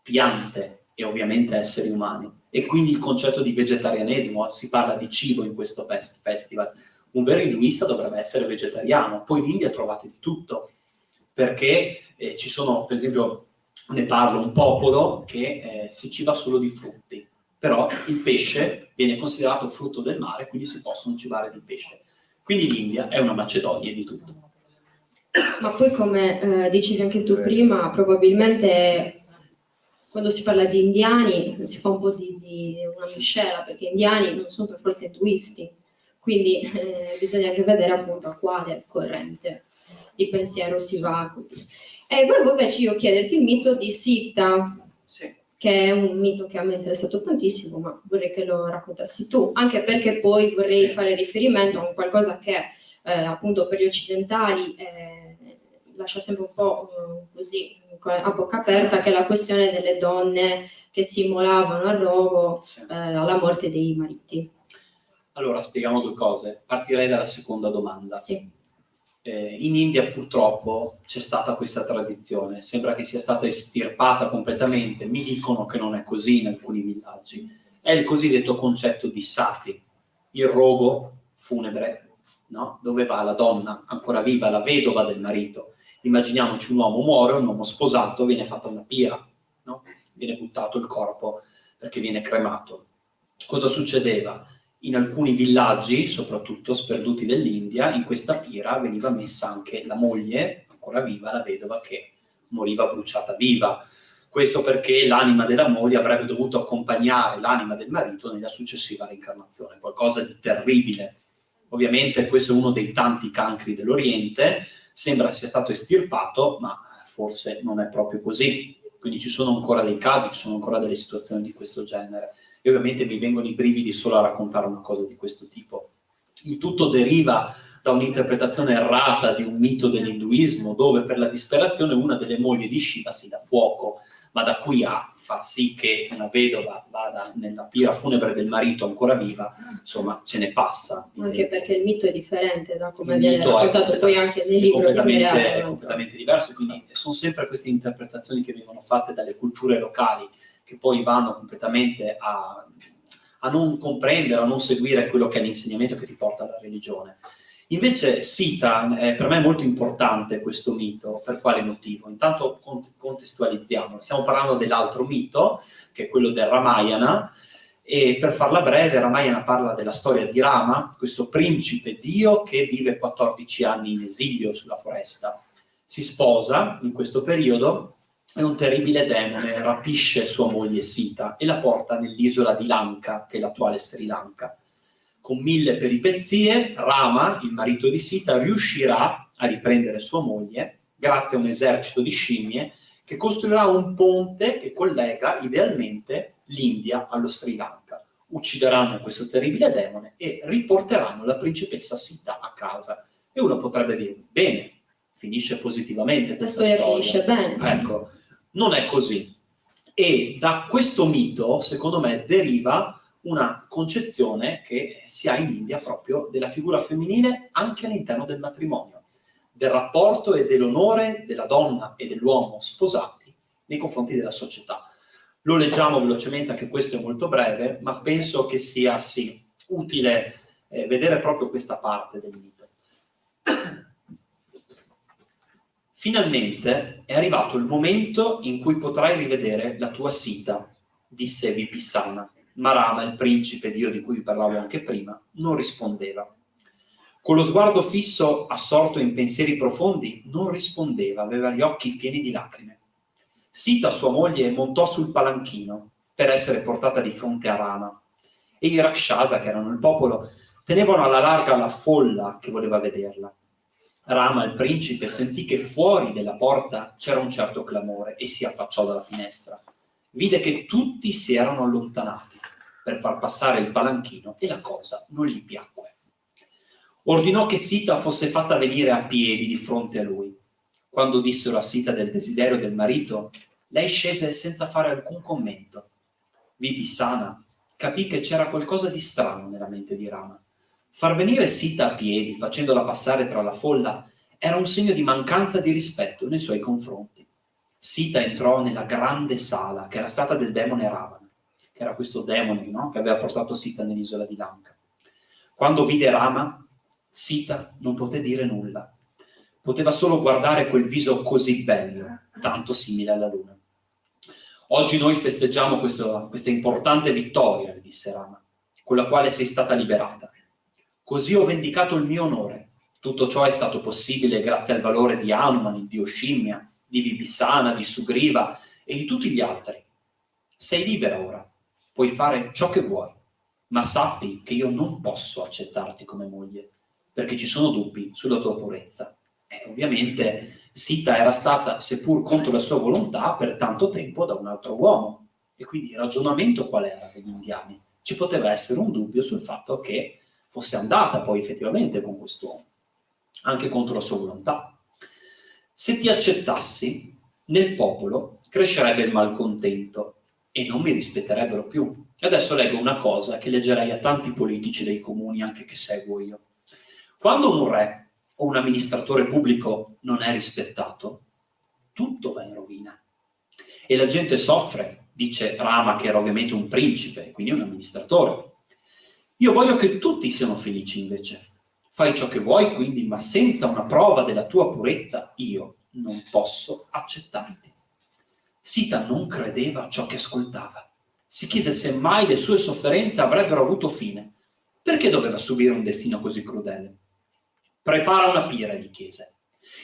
B: piante e ovviamente esseri umani. E quindi il concetto di vegetarianesimo, si parla di cibo in questo festival. Un vero induista dovrebbe essere vegetariano. Poi in India trovate di tutto, perché ci sono, per esempio, ne parlo, un popolo che si ciba solo di frutti, però il pesce viene considerato frutto del mare, quindi si possono cibare di pesce. Quindi l'India è una Macedonia di tutto.
E: Ma poi, come dicevi anche tu prima, probabilmente quando si parla di indiani si fa un po' di una miscela, perché indiani non sono per forza induisti, quindi bisogna anche vedere appunto a quale corrente di pensiero si va. E volevo invece io chiederti il mito di Sita,
B: Sì.
E: che è un mito che a me è interessato tantissimo, ma vorrei che lo raccontassi tu, anche perché poi vorrei fare riferimento a un qualcosa che appunto per gli occidentali lascia sempre un po' così a bocca aperta, che è la questione delle donne che si immolavano al rogo alla morte dei mariti.
B: Allora, spieghiamo due cose. Partirei dalla seconda domanda.
E: Sì.
B: In India purtroppo c'è stata questa tradizione, sembra che sia stata estirpata completamente, mi dicono che non è così in alcuni villaggi. È il cosiddetto concetto di sati, il rogo funebre, no? Dove va la donna ancora viva, la vedova del marito. Immaginiamoci un uomo muore, un uomo sposato, viene fatta una pira, no? Viene buttato il corpo perché viene cremato. Cosa succedeva? In alcuni villaggi, soprattutto sperduti dell'India, in questa pira veniva messa anche la moglie, ancora viva, la vedova che moriva bruciata viva. Questo perché l'anima della moglie avrebbe dovuto accompagnare l'anima del marito nella successiva reincarnazione, qualcosa di terribile. Ovviamente questo è uno dei tanti cancri dell'Oriente, sembra sia stato estirpato, ma forse non è proprio così. Quindi ci sono ancora dei casi, ci sono ancora delle situazioni di questo genere. E ovviamente mi vengono i brividi solo a raccontare una cosa di questo tipo. Il tutto deriva da un'interpretazione errata di un mito dell'induismo, dove per la disperazione una delle mogli di Shiva si dà fuoco, ma da qui a far sì che una vedova vada nella pira funebre del marito ancora viva, insomma, ce ne passa.
E: Anche perché il mito è differente da come viene raccontato poi anche nel libro di Mireale.
B: È completamente diverso, quindi sono sempre queste interpretazioni che vengono fatte dalle culture locali, che poi vanno completamente a non comprendere, a non seguire quello che è l'insegnamento che ti porta alla religione. Invece Sita, per me è molto importante questo mito. Per quale motivo? Intanto contestualizziamo. Stiamo parlando dell'altro mito, che è quello del Ramayana, e per farla breve, Ramayana parla della storia di Rama, questo principe dio che vive 14 anni in esilio sulla foresta. Si sposa in questo periodo e un terribile demone rapisce sua moglie Sita e la porta nell'isola di Lanka, che è l'attuale Sri Lanka. Con 1000 peripezie, Rama, il marito di Sita, riuscirà a riprendere sua moglie grazie a un esercito di scimmie che costruirà un ponte che collega idealmente l'India allo Sri Lanka. Uccideranno questo terribile demone e riporteranno la principessa Sita a casa. E uno potrebbe dire, bene, finisce positivamente questa storia.
E: Finisce bene.
B: Ecco, non è così. E da questo mito, secondo me, deriva una concezione che si ha in India proprio della figura femminile anche all'interno del matrimonio, del rapporto e dell'onore della donna e dell'uomo sposati nei confronti della società. Lo leggiamo velocemente, anche questo è molto breve, ma penso che sia sì utile vedere proprio questa parte del mito. Finalmente è arrivato il momento in cui potrai rivedere la tua Sita, disse Vipisana. Ma Rama, il principe dio di cui vi parlavo anche prima, non rispondeva. Con lo sguardo fisso, assorto in pensieri profondi, non rispondeva, aveva gli occhi pieni di lacrime. Sita, sua moglie, montò sul palanchino per essere portata di fronte a Rama. E i Rakshasa, che erano il popolo, tenevano alla larga la folla che voleva vederla. Rama, il principe, sentì che fuori della porta c'era un certo clamore e si affacciò dalla finestra. Vide che tutti si erano allontanati per far passare il palanchino e la cosa non gli piacque. Ordinò che Sita fosse fatta venire a piedi di fronte a lui. Quando dissero a Sita del desiderio del marito, lei scese senza fare alcun commento. Vibhisana capì che c'era qualcosa di strano nella mente di Rama. Far venire Sita a piedi, facendola passare tra la folla, era un segno di mancanza di rispetto nei suoi confronti. Sita entrò nella grande sala che era stata del demone Ravana, che era questo demone, no? Che aveva portato Sita nell'isola di Lanka. Quando vide Rama, Sita non poté dire nulla. Poteva solo guardare quel viso così bello, tanto simile alla luna. Oggi noi festeggiamo questa importante vittoria, le disse Rama, con la quale sei stata liberata. Così ho vendicato il mio onore. Tutto ciò è stato possibile grazie al valore di Hanuman, il dio scimmia, di Vibhisana, di Sugriva e di tutti gli altri. Sei libera ora, puoi fare ciò che vuoi, ma sappi che io non posso accettarti come moglie, perché ci sono dubbi sulla tua purezza. Ovviamente Sita era stata, seppur contro la sua volontà, per tanto tempo da un altro uomo. E quindi il ragionamento qual era degli indiani? Ci poteva essere un dubbio sul fatto che fosse andata poi effettivamente con quest'uomo, anche contro la sua volontà. Se ti accettassi, nel popolo crescerebbe il malcontento e non mi rispetterebbero più. E adesso leggo una cosa che leggerei a tanti politici dei comuni, anche che seguo io. Quando un re o un amministratore pubblico non è rispettato, tutto va in rovina. E la gente soffre, dice Rama, che era ovviamente un principe, quindi un amministratore. Io voglio che tutti siano felici invece. Fai ciò che vuoi, quindi, ma senza una prova della tua purezza, io non posso accettarti. Sita non credeva a ciò che ascoltava. Si chiese se mai le sue sofferenze avrebbero avuto fine. Perché doveva subire un destino così crudele? Prepara una pira, gli chiese.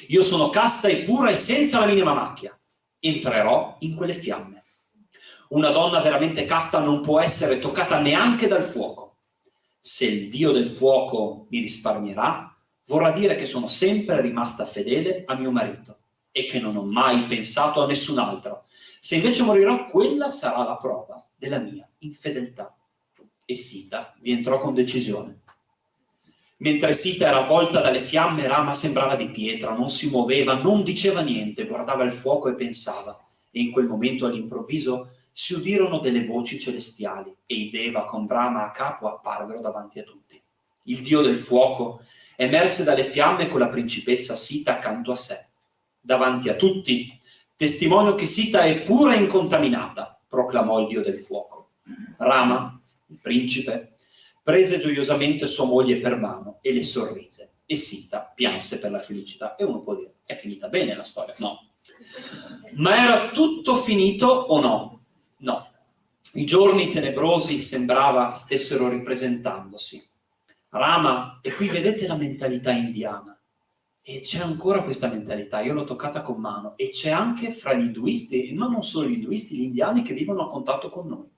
B: Io sono casta e pura e senza la minima macchia. Entrerò in quelle fiamme. Una donna veramente casta non può essere toccata neanche dal fuoco. Se il dio del fuoco mi risparmierà, vorrà dire che sono sempre rimasta fedele a mio marito e che non ho mai pensato a nessun altro. Se invece morirò, quella sarà la prova della mia infedeltà. E Sita vi entrò con decisione. Mentre Sita era avvolta dalle fiamme, Rama sembrava di pietra, non si muoveva, non diceva niente, guardava il fuoco e pensava. E in quel momento all'improvviso si udirono delle voci celestiali e i Deva con Brahma a capo apparvero davanti a tutti. Il dio del fuoco emerse dalle fiamme con la principessa Sita accanto a sé. Davanti a tutti, testimonio che Sita è pura e incontaminata, proclamò il dio del fuoco. Rama, il principe, prese gioiosamente sua moglie per mano e le sorrise, e Sita pianse per la felicità. E uno può dire, è finita bene la storia? No. Ma era tutto finito o no? No. I giorni tenebrosi sembrava stessero ripresentandosi. Rama, e qui vedete la mentalità indiana, e c'è ancora questa mentalità, io l'ho toccata con mano, e c'è anche fra gli induisti, ma non solo gli induisti, gli indiani che vivono a contatto con noi.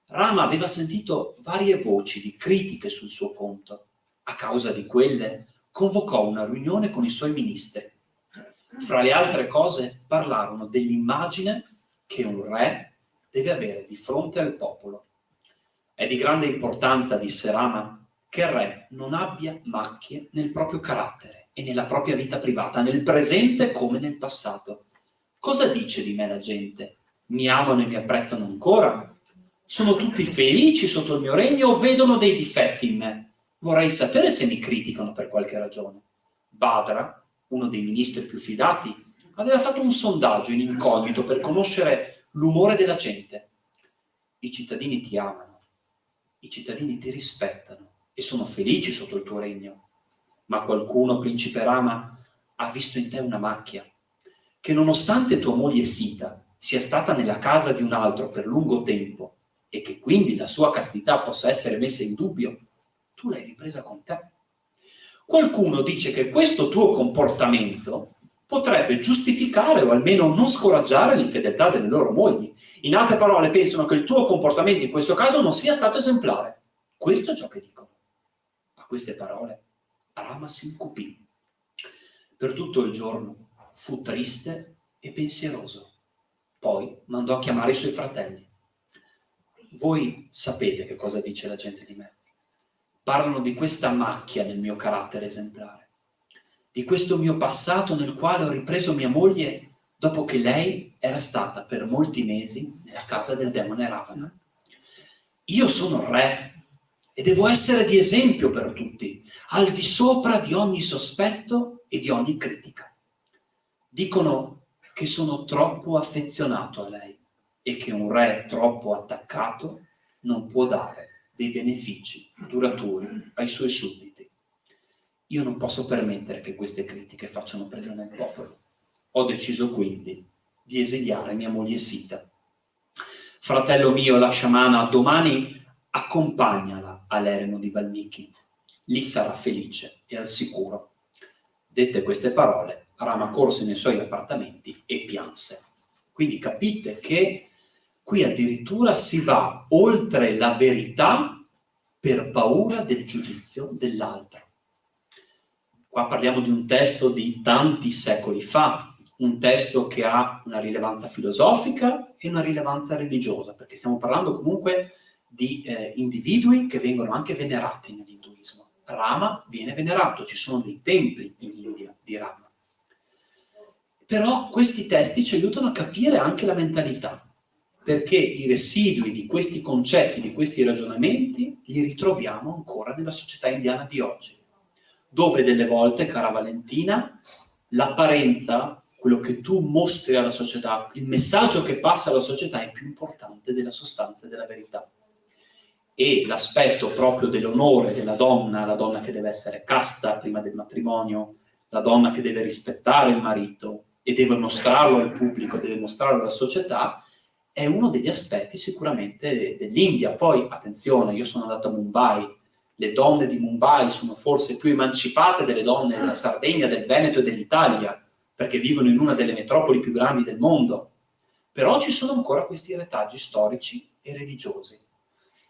B: Rama aveva sentito varie voci di critiche sul suo conto. A causa di quelle, convocò una riunione con i suoi ministri. Fra le altre cose, parlarono dell'immagine che un re deve avere di fronte al popolo. È di grande importanza, disse Rama, che il re non abbia macchie nel proprio carattere e nella propria vita privata, nel presente come nel passato. Cosa dice di me la gente? Mi amano e mi apprezzano ancora? Sono tutti felici sotto il mio regno o vedono dei difetti in me? Vorrei sapere se mi criticano per qualche ragione. Badra, uno dei ministri più fidati, aveva fatto un sondaggio in incognito per conoscere l'umore della gente. I cittadini ti amano, i cittadini ti rispettano e sono felici sotto il tuo regno. Ma qualcuno, principe Rama, ha visto in te una macchia, che nonostante tua moglie Sita sia stata nella casa di un altro per lungo tempo e che quindi la sua castità possa essere messa in dubbio, tu l'hai ripresa con te. Qualcuno dice che questo tuo comportamento potrebbe giustificare o almeno non scoraggiare l'infedeltà delle loro mogli. In altre parole, pensano che il tuo comportamento in questo caso non sia stato esemplare. Questo è ciò che dicono. A queste parole Rama si incupì. Per tutto il giorno fu triste e pensieroso. Poi mandò a chiamare i suoi fratelli. Voi sapete che cosa dice la gente di me. Parlano di questa macchia nel mio carattere esemplare. di questo mio passato nel quale ho ripreso mia moglie dopo che lei era stata per molti mesi nella casa del demone Ravana. Io sono re e devo essere di esempio per tutti, al di sopra di ogni sospetto e di ogni critica. Dicono che sono troppo affezionato a lei e che un re troppo attaccato non può dare dei benefici duraturi ai suoi sudditi. Io non posso permettere che queste critiche facciano presa nel popolo. Ho deciso quindi di esiliare mia moglie Sita. Fratello mio, la sciamana, domani accompagnala all'eremo di Valmiki. Lì sarà felice e al sicuro. Dette queste parole, Rama corse nei suoi appartamenti e pianse. Quindi capite che qui addirittura si va oltre la verità per paura del giudizio dell'altro. Qua parliamo di un testo di tanti secoli fa, un testo che ha una rilevanza filosofica e una rilevanza religiosa, perché stiamo parlando comunque di individui che vengono anche venerati nell'induismo. Rama viene venerato, ci sono dei templi in India di Rama. Però questi testi ci aiutano a capire anche la mentalità, perché i residui di questi concetti, di questi ragionamenti, li ritroviamo ancora nella società indiana di oggi, dove delle volte, cara Valentina, l'apparenza, quello che tu mostri alla società, il messaggio che passa alla società è più importante della sostanza e della verità. E l'aspetto proprio dell'onore della donna, la donna che deve essere casta prima del matrimonio, la donna che deve rispettare il marito e deve mostrarlo al pubblico, deve mostrarlo alla società, è uno degli aspetti sicuramente dell'India. Poi, attenzione, io sono andato a Mumbai, le donne di Mumbai sono forse più emancipate delle donne della Sardegna, del Veneto e dell'Italia, perché vivono in una delle metropoli più grandi del mondo. Però ci sono ancora questi retaggi storici e religiosi.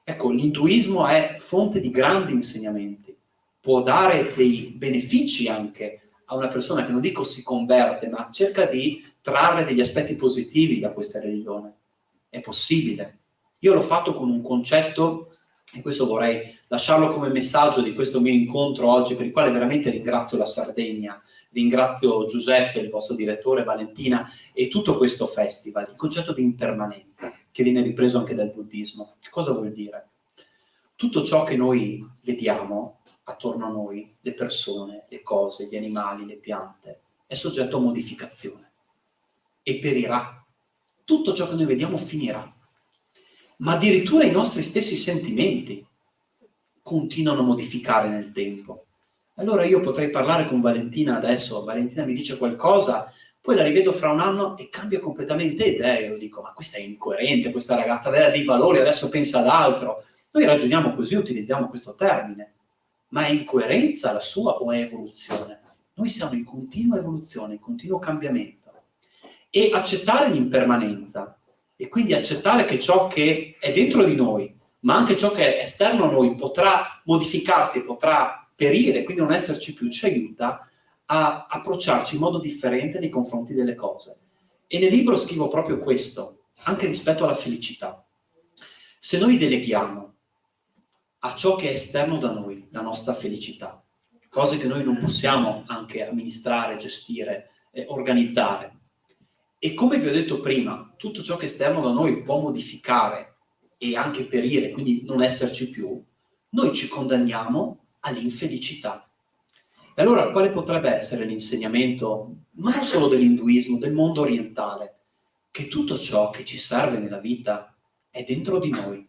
B: Ecco, l'induismo è fonte di grandi insegnamenti, può dare dei benefici anche a una persona che, non dico si converte, ma cerca di trarre degli aspetti positivi da questa religione. È possibile. Io l'ho fatto con un concetto, e questo vorrei lasciarlo come messaggio di questo mio incontro oggi, per il quale veramente ringrazio la Sardegna, ringrazio Giuseppe, il vostro direttore, Valentina, e tutto questo festival, il concetto di impermanenza, che viene ripreso anche dal buddismo. Che cosa vuol dire? Tutto ciò che noi vediamo attorno a noi, le persone, le cose, gli animali, le piante, è soggetto a modificazione e perirà. Tutto ciò che noi vediamo finirà. Ma addirittura i nostri stessi sentimenti continuano a modificare nel tempo. Allora io potrei parlare con Valentina adesso, Valentina mi dice qualcosa, poi la rivedo fra un anno e cambia completamente idea. Io dico, ma questa è incoerente, questa ragazza aveva dei valori, adesso pensa ad altro. Noi ragioniamo così, utilizziamo questo termine. Ma è incoerenza la sua o è evoluzione? Noi siamo in continua evoluzione, in continuo cambiamento. E accettare l'impermanenza, e quindi accettare che ciò che è dentro di noi, ma anche ciò che è esterno a noi, potrà modificarsi, potrà perire, quindi non esserci più, ci aiuta a approcciarci in modo differente nei confronti delle cose. E nel libro scrivo proprio questo, anche rispetto alla felicità. Se noi deleghiamo a ciò che è esterno da noi la nostra felicità, cose che noi non possiamo anche amministrare, gestire, organizzare, e come vi ho detto prima, tutto ciò che è esterno da noi può modificare e anche perire, quindi non esserci più, noi ci condanniamo all'infelicità. E allora quale potrebbe essere l'insegnamento non solo dell'induismo, del mondo orientale? Che tutto ciò che ci serve nella vita è dentro di noi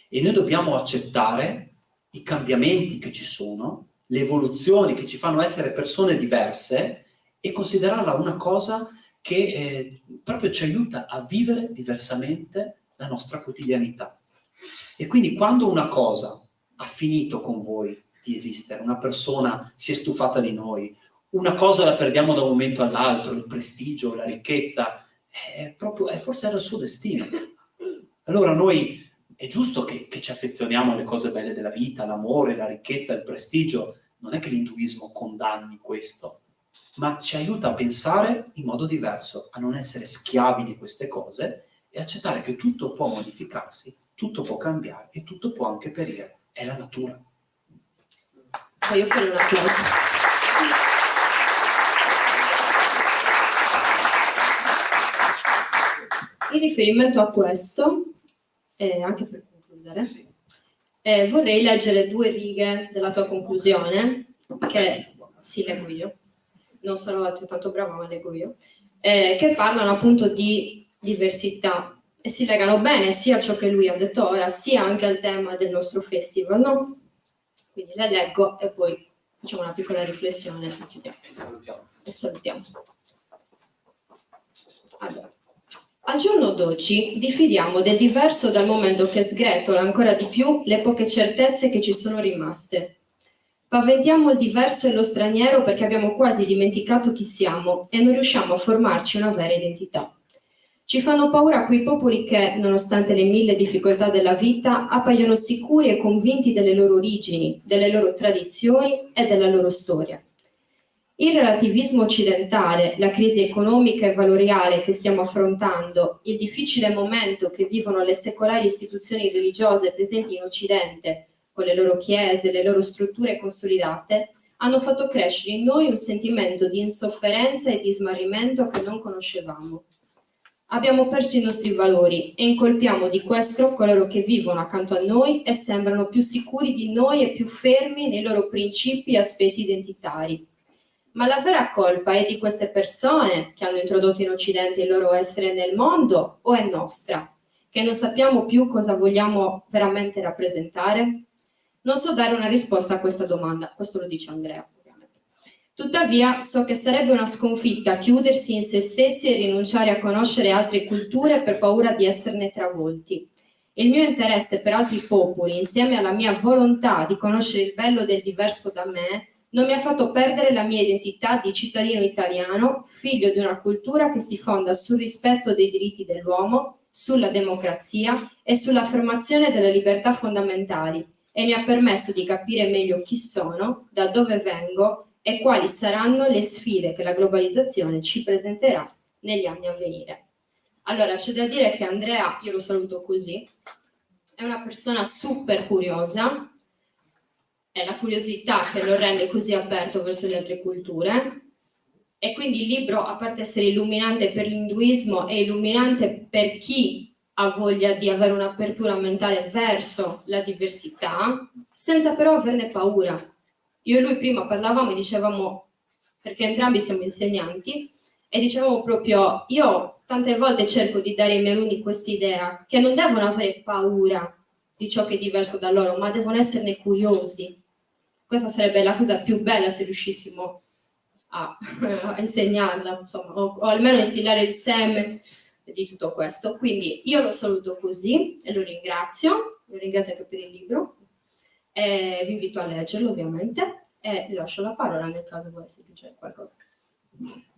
B: e noi dobbiamo accettare i cambiamenti che ci sono, le evoluzioni che ci fanno essere persone diverse e considerarla una cosa che proprio ci aiuta a vivere diversamente la nostra quotidianità. E quindi quando una cosa ha finito con voi di esistere, una persona si è stufata di noi, una cosa la perdiamo da un momento all'altro, il prestigio, la ricchezza, forse era il suo destino. Allora noi è giusto che ci affezioniamo alle cose belle della vita, l'amore, la ricchezza, il prestigio. Non è che l'induismo condanni questo, ma ci aiuta a pensare in modo diverso, a non essere schiavi di queste cose e accettare che tutto può modificarsi, tutto può cambiare e tutto può anche perire. È la natura.
E: Voglio fare un applauso. in riferimento a questo, anche per concludere,
B: Sì.
E: vorrei leggere 2 righe della tua conclusione, che sì, leggo io, non sono altrettanto brava ma leggo io, che parlano appunto di diversità e si legano bene sia a ciò che lui ha detto ora, sia anche al tema del nostro festival, no? Quindi le leggo e poi facciamo una piccola riflessione e chiudiamo. E salutiamo. Allora, al giorno d'oggi diffidiamo del diverso dal momento che sgretola ancora di più le poche certezze che ci sono rimaste. Paventiamo il diverso e lo straniero perché abbiamo quasi dimenticato chi siamo e non riusciamo a formarci una vera identità. Ci fanno paura quei popoli che, nonostante le 1000 difficoltà della vita, appaiono sicuri e convinti delle loro origini, delle loro tradizioni e della loro storia. Il relativismo occidentale, la crisi economica e valoriale che stiamo affrontando, il difficile momento che vivono le secolari istituzioni religiose presenti in Occidente, con le loro chiese, le loro strutture consolidate, hanno fatto crescere in noi un sentimento di insofferenza e di smarrimento che non conoscevamo. Abbiamo perso i nostri valori e incolpiamo di questo coloro che vivono accanto a noi e sembrano più sicuri di noi e più fermi nei loro principi e aspetti identitari. Ma la vera colpa è di queste persone che hanno introdotto in Occidente il loro essere nel mondo o è nostra, che non sappiamo più cosa vogliamo veramente rappresentare? Non so dare una risposta a questa domanda, questo lo dice Andrea, ovviamente. Tuttavia, so che sarebbe una sconfitta chiudersi in se stessi e rinunciare a conoscere altre culture per paura di esserne travolti. Il mio interesse per altri popoli, insieme alla mia volontà di conoscere il bello del diverso da me, non mi ha fatto perdere la mia identità di cittadino italiano, figlio di una cultura che si fonda sul rispetto dei diritti dell'uomo, sulla democrazia e sull'affermazione delle libertà fondamentali, e mi ha permesso di capire meglio chi sono, da dove vengo e quali saranno le sfide che la globalizzazione ci presenterà negli anni a venire. Allora, c'è da dire che Andrea, io lo saluto così, è una persona super curiosa, è la curiosità che lo rende così aperto verso le altre culture, e quindi il libro, a parte essere illuminante per l'induismo, è illuminante per chi ha voglia di avere un'apertura mentale verso la diversità, senza però averne paura. Io e lui prima parlavamo e dicevamo, perché entrambi siamo insegnanti, e dicevamo proprio, io tante volte cerco di dare ai miei alunni quest'idea, che non devono avere paura di ciò che è diverso da loro, ma devono esserne curiosi. Questa sarebbe la cosa più bella se riuscissimo a insegnarla, insomma, o almeno a instillare il seme di tutto questo. Quindi io lo saluto così e lo ringrazio anche per il libro, e vi invito a leggerlo ovviamente, e vi lascio la parola nel caso volesse aggiungere qualcosa.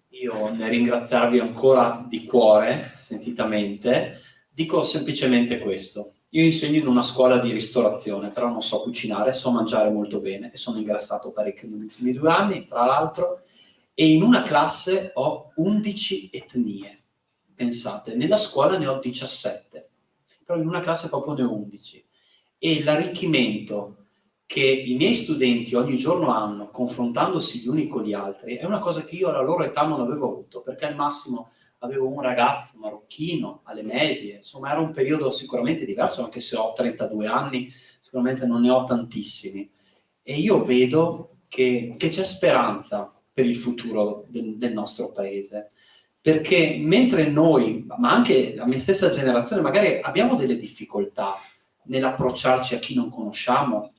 B: Io nel ringraziarvi ancora di cuore, sentitamente, dico semplicemente questo. Io insegno in una scuola di ristorazione, però non so cucinare, so mangiare molto bene e sono ingrassato parecchio negli ultimi 2 anni, tra l'altro, e in una classe ho 11 etnie. Pensate, nella scuola ne ho 17, però in una classe proprio ne ho 11. E l'arricchimento che i miei studenti ogni giorno hanno, confrontandosi gli uni con gli altri, è una cosa che io alla loro età non avevo avuto, perché al massimo avevo un ragazzo marocchino alle medie, insomma era un periodo sicuramente diverso, anche se ho 32 anni, sicuramente non ne ho tantissimi. E io vedo che c'è speranza per il futuro del nostro paese, perché mentre noi, ma anche la mia stessa generazione, magari abbiamo delle difficoltà nell'approcciarci a chi non conosciamo,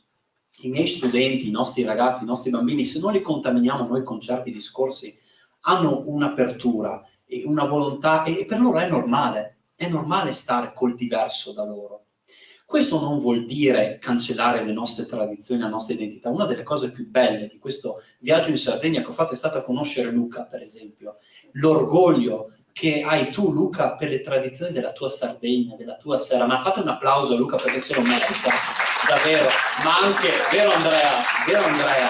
B: i miei studenti, i nostri ragazzi, i nostri bambini, se non li contaminiamo noi con certi discorsi, hanno un'apertura e una volontà, e per loro è normale stare col diverso da loro. Questo non vuol dire cancellare le nostre tradizioni, la nostra identità. Una delle cose più belle di questo viaggio in Sardegna che ho fatto è stata conoscere Luca, per esempio. L'orgoglio che hai tu, Luca, per le tradizioni della tua Sardegna, della tua Serra. Ma fate un applauso a Luca perché se lo merita, davvero. Ma anche, vero Andrea?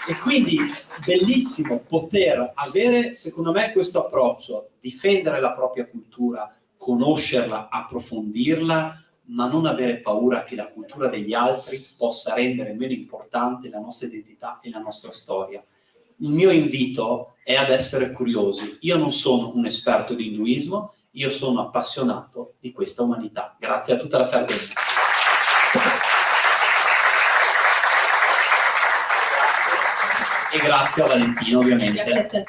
B: E quindi bellissimo poter avere, secondo me, questo approccio, difendere la propria cultura, conoscerla, approfondirla, ma non avere paura che la cultura degli altri possa rendere meno importante la nostra identità e la nostra storia. Il mio invito è ad essere curiosi. Io non sono un esperto di induismo Io sono appassionato di questa umanità. Grazie a tutta la Sardegna. E grazie a Valentino, ovviamente.
E: Grazie a te.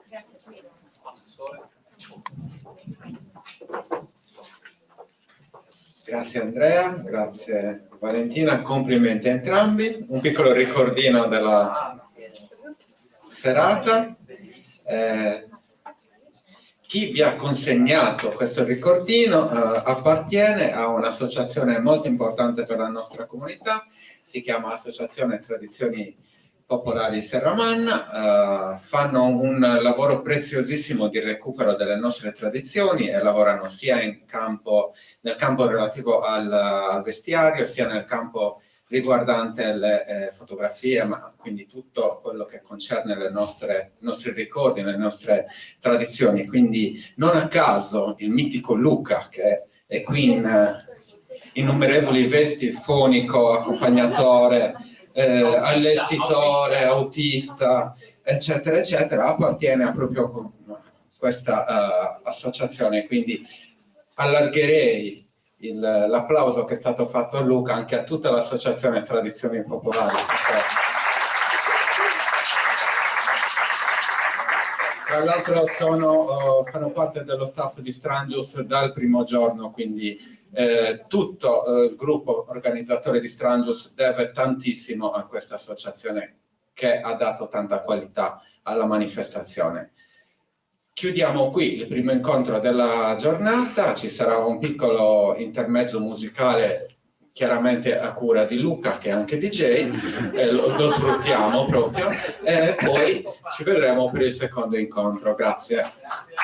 E: Grazie a te.
D: Grazie Andrea, grazie Valentina, complimenti a entrambi. Un piccolo ricordino della serata. Chi vi ha consegnato questo ricordino appartiene a un'associazione molto importante per la nostra comunità, si chiama Associazione Tradizioni Popolari Serramanna, fanno un lavoro preziosissimo di recupero delle nostre tradizioni e lavorano sia nel campo relativo al vestiario, sia nel campo riguardante le fotografie, ma quindi tutto quello che concerne i nostri ricordi, le nostre tradizioni. Quindi non a caso il mitico Luca, che è qui in innumerevoli vesti, fonico, accompagnatore, allestitore, autista, eccetera, eccetera, appartiene a proprio questa associazione. Quindi allargherei l'applauso che è stato fatto a Luca anche a tutta l'associazione Tradizioni Popolari. Tra l'altro fanno parte dello staff di Strangius dal primo giorno, quindi tutto il gruppo organizzatore di Strangius deve tantissimo a questa associazione che ha dato tanta qualità alla manifestazione. Chiudiamo qui il primo incontro della giornata, ci sarà un piccolo intermezzo musicale chiaramente a cura di Luca, che è anche DJ, lo sfruttiamo proprio, e poi ci vedremo per il secondo incontro. Grazie.
A: Grazie.